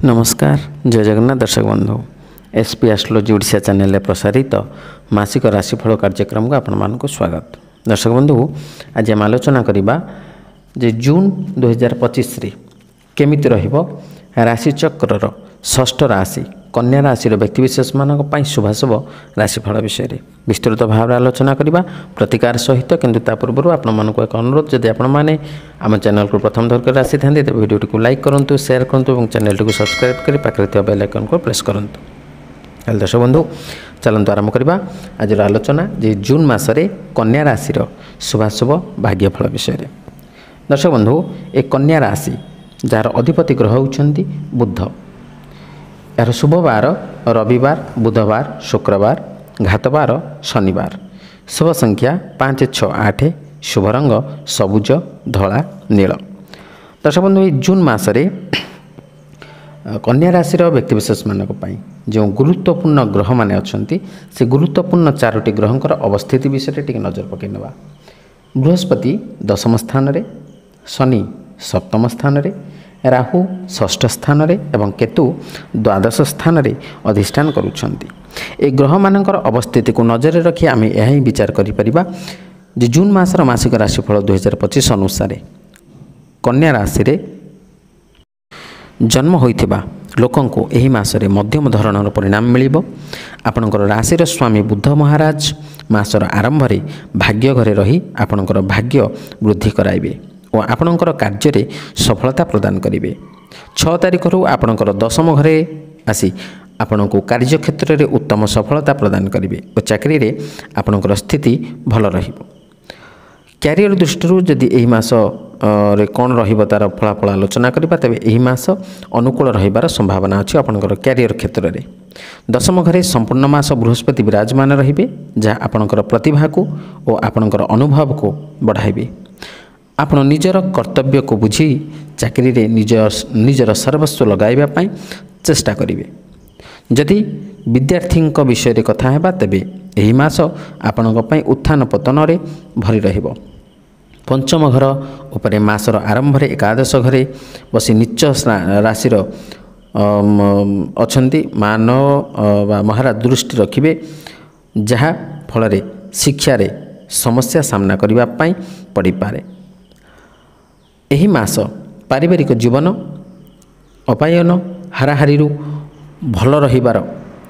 नमस्कार जय जगन्नाथ दर्शक बंधु एसपी एस्ट्रोलॉजी ओडिशा चैनल प्रसारित मासिक राशिफल कार्यक्रम को आपण मानक स्वागत। दर्शक बंधु आज आम आलोचना करवा जे जून 2025 रे केमिति रहिबो राशि चक्रर षष्ठ राशि कन्या राशि व्यक्तिविशेष मानक शुभाशुभ राशिफल विषय में विस्तृत भाव में आलोचना करवा प्रतिकार सहित किंतु ता पूर्व आपण मानक एक अनुरोध जदि आपण माने आम चैनल को प्रथम थर कर आसी था तो वीडियो को लाइक करूँ शेयर करूँ और चैनल को सब्सक्राइब कर पाखे बेल आइकन को प्रेस करूँ। दर्शक बंधु चलतु आरंभ करवा आज आलोचना जे जून मासरे कन्या राशि शुभाशुभ भाग्यफल विषय में। दर्शक बंधु एक कन्या राशि जार अधिपति ग्रह होउछंती बुध। यार शुभ बार रविवार बुधवार शुक्रवार घातवार शनिवार। शुभ संख्या 5 6 8 शुभ रंग सबुज धला नील। दर्शक बंधु जून मासरे कन्या राशि व्यक्तिविशेष मानक जो गुरुत्वपूर्ण ग्रह माने अछंती से गुरुत्वपूर्ण 4टी ग्रहंकर अवस्थिति विषय टिके नजर पकई नवा। बृहस्पति 10म स्थान रे, शनि 7म स्थान रे, राहु 6ठ स्थान रे एवं केतु द्वादश स्थान रे अधिष्ठान करुछंती। ए ग्रह मानकर अवस्थिति को नजर रखी आम यह विचार करि परिबा जे जून मासर मासिक राशिफल 2025 अनुसार कन्या राशि रे जन्म होइथिबा लोकंको एही मासरे मध्यम धरणर परिणाम मिलिबो। आपणकर राशिर स्वामी बुध महाराज मासर आरंभ रे भाग्य घरे रही आपणकर भाग्य वृद्धि कराइबे और आपणकर कार्य रे सफलता प्रदान करिवे। 6 तारिख रु आपणकर 10म घरे आसी आपणको कार्य क्षेत्र रे उत्तम सफलता प्रदान करिवे और चाकरी रे आपणकर स्थिति भल रहिबो। क्यारियर दृष्टि जदि एही मास रे कौन रहिबो तार फलाफल आलोचना करिबा तबे एही मास अनुकूल रहिबार संभावना अछि आपणकर क्यारियर क्षेत्र रे। 10म घरे संपूर्ण मास बृहस्पति विराजमान रहिबे जहाँ आपणकर प्रतिभा को और आपणकर अनुभव को बढ़ाइबे। आपण निजर कर्तव्य को बुझी चाकरी रे निजर सर्वस्व लगाइबा पई चेष्टा करिवे। जदि विद्यार्थी विषय रे कथा हेबा तबे एही मास आपणक पई उत्थान पतन रे भरी रहिबो। पंचम घर उपरे मासर आरंभ रे एकादश घरे बसी नीच राशिर अछंती मानव महाराज दृष्टि रखिबे जहा फल रे शिक्षा रे समस्या सामना करिबा पई पड़ी पारे। एही मास पारिवारिक जीवन अपायन हाराहारी भल रहिबार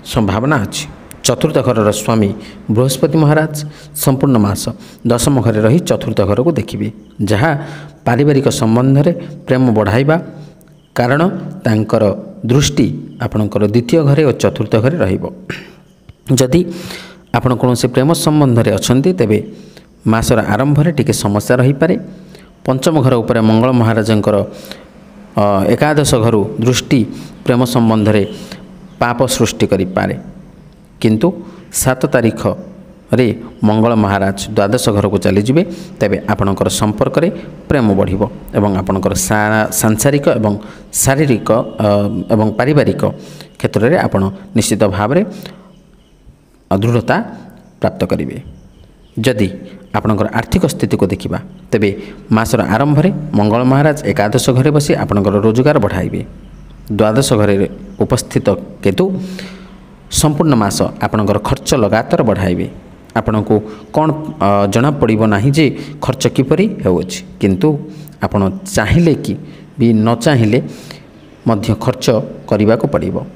संभावना अछि। चतुर्थ घर स्वामी बृहस्पति महाराज संपूर्ण मास 10म घरे रही चतुर्थ घर को देखिबे जहाँ पारिवारिक संबंध रे प्रेम बढ़ाइबा कारण तांकर दृष्टि आपणकर द्वितीय घरे और चतुर्थ घरे रहिबो। जदि आपण कोनोसी प्रेम संबंध रे अछंती तेबे मासर आरंभ रे टिके समस्या रही पारे। पंचम घर उपरे मंगल महाराजंकर एकादश घरु दृष्टि प्रेम संबंध रे पाप सृष्टि करि पारे किंतु 7 तारिख रे मंगल महाराज द्वादश घर को चली जिबे तबे आपणकर संपर्क रे प्रेम बढ़िबो एवं आपणकर सांसारिक एवं शारीरिक एवं पारिवारिक क्षेत्र रे आपण निश्चित भाव रे दृढ़ता प्राप्त करिवे। जदि आपणकर आर्थिक स्थिति को देखिबा तबे मासर आरंभ रे मंगल महाराज एकादश घरे बसी आपणकर रोजगार बढ़ाइबे। द्वादश घरे उपस्थित केतु संपूर्ण मास आपणकर खर्च लगातार बढ़ाइबे। आपनको कौन जना पड़िबो नाही जे खर्च किपरि हेउछि किंतु आपण चाहिले कि भी न चाहिले मध्य खर्च करबा को पड़िबो।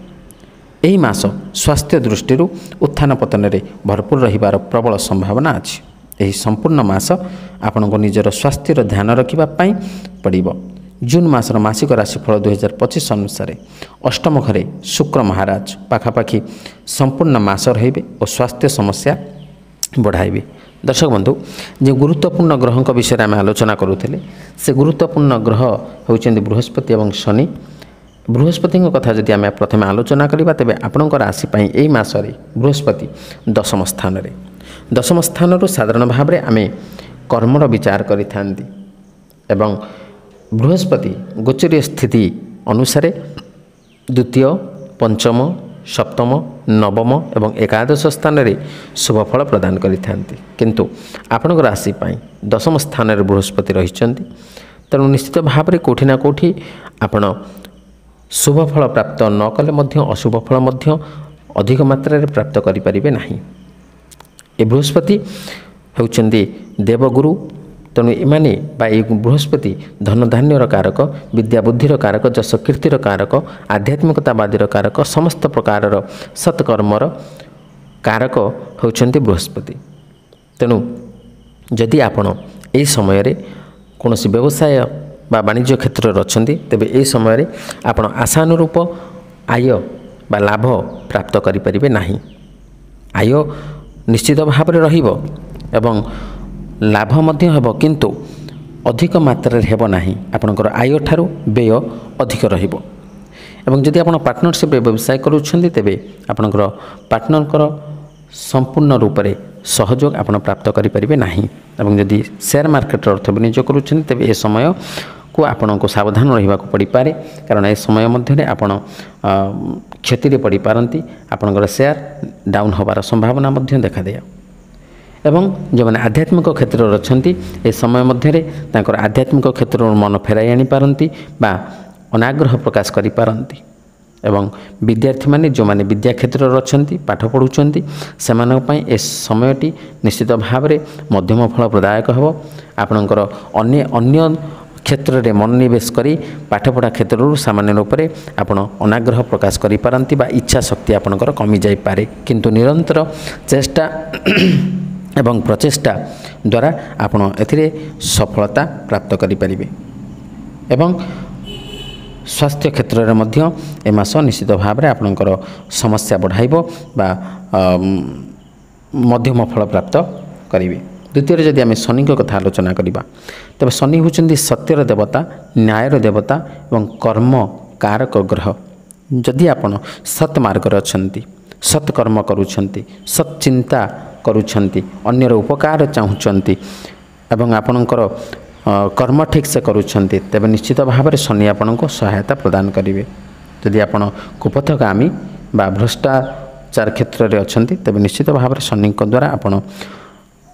एही मास स्वास्थ्य दृष्टि उत्थान पतन रे भरपूर रहिबार प्रबल संभावना अछि। एही संपूर्ण मास आपनको निजर स्वास्थ्य ध्यान रखिबा पई पड़िबो। जून मासर मासिक राशिफल 2025 अनुसार अष्टम घरे शुक्र महाराज पाखापाखि संपूर्ण मास रहिबे और स्वास्थ्य समस्या बढ़ाइबे। दर्शक बंधु जो गुरुत्वपूर्ण ग्रहक विषय आम आलोचना करुले से गुरुत्वपूर्ण ग्रह होउछन्ति बृहस्पति और शनि। बृहस्पति कथा जदि आम प्रथम आलोचना करबा तबे आपणकर राशि पई एई मासरे बृहस्पति 10म स्थान रे 10म स्थान साधारण भाव में आम कर्मर विचार करिथांती एवं बृहस्पति गोचरीय स्थिति अनुसार द्वितीय पंचम सप्तम नवम एवं एकादश स्थान रे शुभफल प्रदान करिथांती किंतु आपणक राशि पई 10म स्थान रे बृहस्पति रहिचंती तेणु निश्चित भाव में कोठी ना कोठी आपण शुभ फल प्राप्त न कले मध्य अशुभ फल मध्य अधिक मात्रा प्राप्त करें नहीं। ए बृहस्पति होउचंदी देवगुरु, तेणु एमाने बा ए बृहस्पति धन धान्यर कारक, विद्या बुद्धिर कारक, जस कीर्तिर कारक, आध्यात्मिकतावादीर कारक, समस्त प्रकार सत्कर्मर कारक होउचंदी बृहस्पति। तेणु जदि आपण ए समय कौन व्यवसाय बा वाणिज्य क्षेत्र में अच्छा तेबे ए समय आपण आशानुरूप आय बा लाभ प्राप्त करें नहीं। आय निश्चित भाव में रहिबो एवं लाभ मध्य हेबो, किंतु अधिक मात्रा हेब नहीं। आपणकर आय ठारू व्यय अधिक रहिबो। एवं जदि आपण पार्टनरशिप व्यवसाय करूछंती तेबे आपणकर पार्टनरकर संपूर्ण रूप से सहयोग आपण प्राप्त करें नहीं। एवं जदि शेयर मार्केट अर्थ विनियोग करूछंती तेबे ए समय को आपण को सावधान रहिबा को पड़ी पारे, कारण ए समय मध्य आपण क्षति पड़ी पारंती। आपणकर शेयर डाउन होबार संभावना मध्य देखा दिया। एवं जो मैंने आध्यात्मिक क्षेत्र में अच्छा ए समय मध्य तांकर आध्यात्मिक क्षेत्र मन फेराई आनी पारंती बा अनाग्रह प्रकाश करि पारंती। एवं विद्यार्थी माने जो माने विद्या क्षेत्र में अच्छा पाठ पढ़ुंट से समयटी निश्चित भाव में मध्यम फल प्रदायक हो। आपणकर अन्य क्षेत्र में मनोनिवेश करी पाठपढ़ा क्षेत्र सामान्य रूप से आपण अनाग्रह प्रकाश करि पारंती बा इच्छा शक्ति आपणकर कमी जाई पारे, किंतु निरंतर चेष्टा एवं प्रचेष्टा द्वारा आपण एथिरे सफलता प्राप्त करि परिबे। एवं स्वास्थ्य क्षेत्र में मध्य ए मास निश्चित भाव में आपणकर समस्या बढ़ाइबो बा मध्यम फल प्राप्त करिवे। द्वितीय जदि आम शनि कथा आलोचना करवा तेज शनि होउचंदी सत्यर देवता, न्यायर देवता एवं कर्म कारक ग्रह। जदि आपण सत्मार्ग अच्छी, सत्कर्म करुछंती, सच्चिंता करुछंती, अन्यर उपकार चाहूँगी एवं आपणकर कर्म ठीक से करुछंती तेबे निश्चित भाव में शनि आपण को सहायता प्रदान करेंगे। जदि आपण कुपथगामी बा भ्रष्टाचार क्षेत्र में अच्छा तेबे निश्चित भाव में शनि द्वारा आपण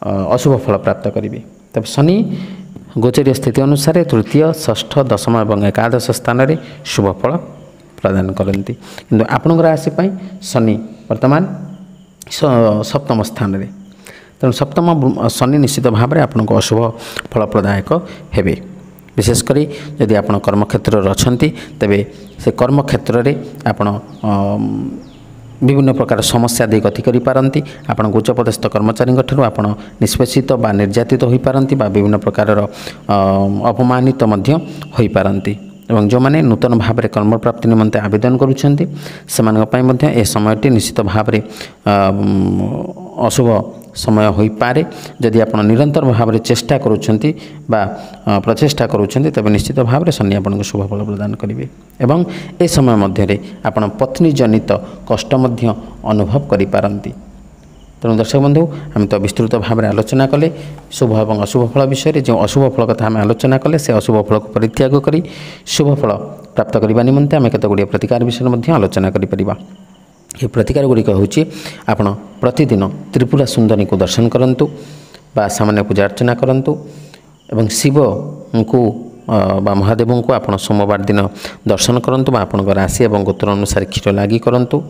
अशुभ फल प्राप्त करेंगे। तब शनि गोचरीय स्थिति अनुसार तृतीय, षष्ठ, दशम और एकादश स्थान में शुभ फल प्रदान करती, किंतु आपण राशि शनि वर्तमान सप्तम स्थान में। तेणु सप्तम शनि निश्चित भाव में आपको अशुभ फल प्रदायक हेबे। विशेषकर जदि आप कर्मक्षेत्र में अच्छा तेबे से कर्मक्षेत्र में आपण विभिन्न प्रकार समस्या दे गति करि पारंती। आपण उच्चपदस्थ कर्मचारी ठारू आपण निष्पेषित बा निर्यातित होई पारंती बा विभिन्न प्रकार अपमानित मध्य होई पारंती। एवं जो माने नूतन भाव में कर्म प्राप्ति निमंते आवेदन करुछंती सेमानक पई मध्य ए समयटी निश्चित भाव में अशुभ समय होई पारे। जदि आपण निरंतर भाव में चेष्टा करुछंती बा प्रचेष्टा करुछंती तबे निश्चित भाव में शनि आपनको शुभ फल प्रदान करिवे। एवं ए समय मध्य आपण पत्नी जनित कष्ट मध्य अनुभव करि पारंती। तेणु दर्शक बंधु आम तो विस्तृत भाव में आलोचना कले शुभ और अशुभ फल विषय। जो अशुभ फल कथा आम आलोचना कले से अशुभ फल को परित्याग करी शुभ फल प्राप्त करने निमंते आम केत गुड़िया प्रतिकार विषय आलोचना करिपरिबा। ये प्रतिकार गुड़िक हूँ आपण प्रतिदिन त्रिपुरा सुंदरी को दर्शन करंतु बा सामान्य पूजा अर्चना करंतु एवं शिव को बा महादेव को आपण सोमवार दिन दर्शन करंतु बा आपण राशि और गोत्र अनुसार क्षीर लागी करंतु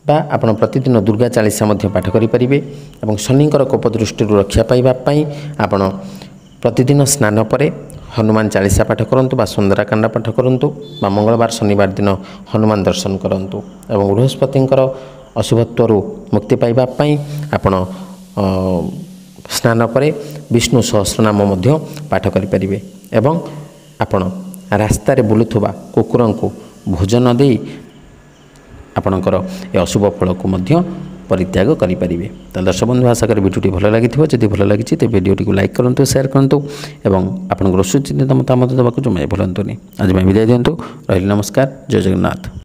बा आपण प्रतिदिन दुर्गा चालीसा मध्य पाठ करें। और शनिंकर कोप दृष्टि रक्षा पाइबापी आपण प्रतिदिन स्नान पर हनुमान चालीसा पाठ करंतु बा सुंदराकांड पाठ करंतु बा मंगलवार शनिवार दिन हनुमान दर्शन करंतु। और बृहस्पतिंकर अशुभत्व मुक्ति पाइबापी आपण स्नान पर विष्णु सहस्रनाम मध्य पाठ करें। एवं आपण रास्तार बुलुथुबा कुकुर को भोजन दे आपणकर ए अशुभ फल को मध्य परित्याग करें। तो दर्शक बंधु आशा करी भिडियोटी भल लगी जदि भल लगी तो भिडियोटी को लाइक करूँ, शेयर करूँ और आपंकर सुचिंतित मतामत देवाक जमा भूलुनी। आज मैं विदाय दिंतु। रही नमस्कार। जय जगन्नाथ।